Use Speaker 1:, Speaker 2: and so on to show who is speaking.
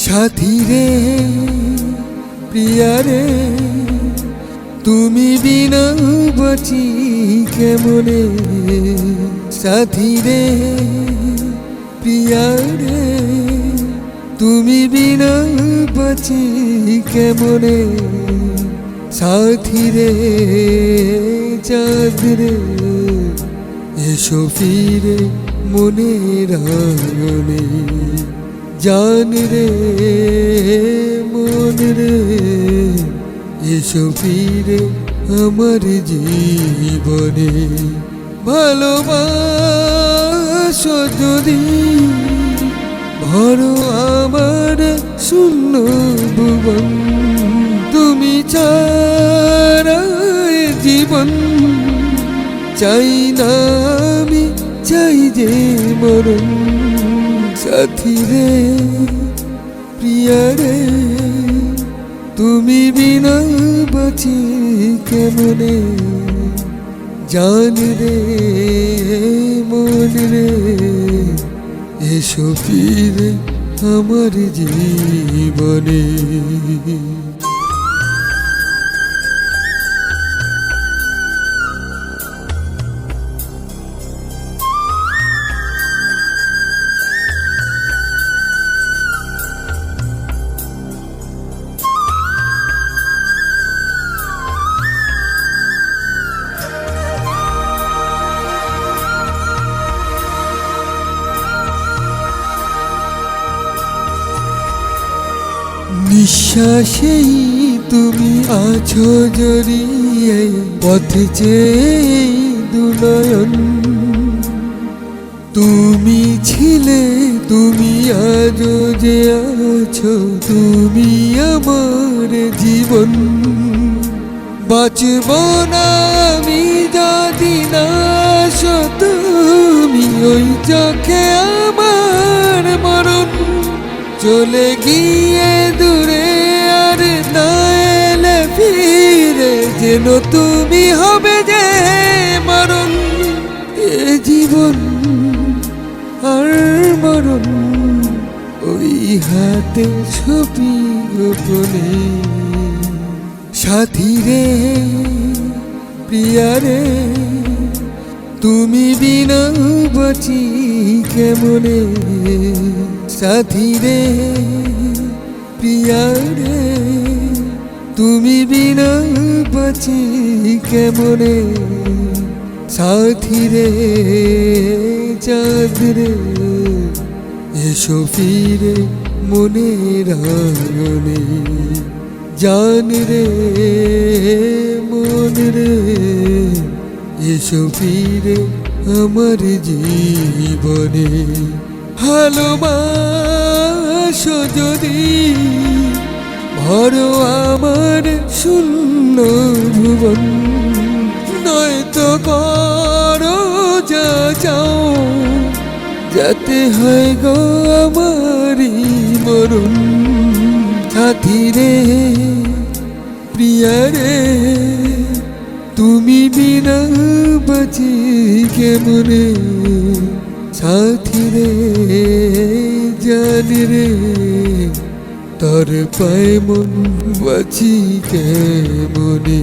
Speaker 1: সাথী রে প্রিয়া রে তুমি বিনা বাঁচি কেমনে, সাথী রে প্রিয়া রে তুমি বিনা বাঁচি কেমনে, সাথী রে চাঁদ রে এসো ফিরে মনের আঙনে, জান রে মন রে এসো ফিরে আমার জীবনে, ভালোবাসো যদি ভরো আমার শূন্য ভুবন, তুমি ছাড়া জীবন চাই না আমি, চাই যে মরণ, সাথী রে প্রিয়া রে তুমি বিনা বাঁচি কেমনে, জান রে মন রে এসো ফিরে আমার জীবনে। নিঃশ্বাসেই তুমি আছো জড়িয়ে, পথ চেয়ে দুনয়ন তুমি ছিলে, তুমি আজো যে আছো, তুমি আমার জীবন, বাঁচব না আমি যদি না আসো তুমি, ওই চোখে আমার মরণ, চলে গিয়ে দূরে আর না এলে ফিরে, যেন তুমি হবে যে মরণ, এ জীবন আর মরণ ওই হাতে ছবি গোপনে, সাথী রে প্রিয়া রে তুমি বিনা বাঁচি কেমনে, সাথী রে প্রিয়া রে তুমি বিনা বাঁচি কেমনে, সাথী রে চাঁদ রে এসো ফিরে মনের আঙনে, জান রে মন রে এসো ফিরে আমার জীবনে, ভালোবাসো যদি ভরো আমার শূন্য ভুবন, নয়তো করো যা চাও, যাতে হয় গো আমারই মরণ, সাথী রে প্রিয়া রে তুমি বিনা বাঁচি কেমনে, সাথী রে জান রে তোর পায় মন বাঁচি কেমনে।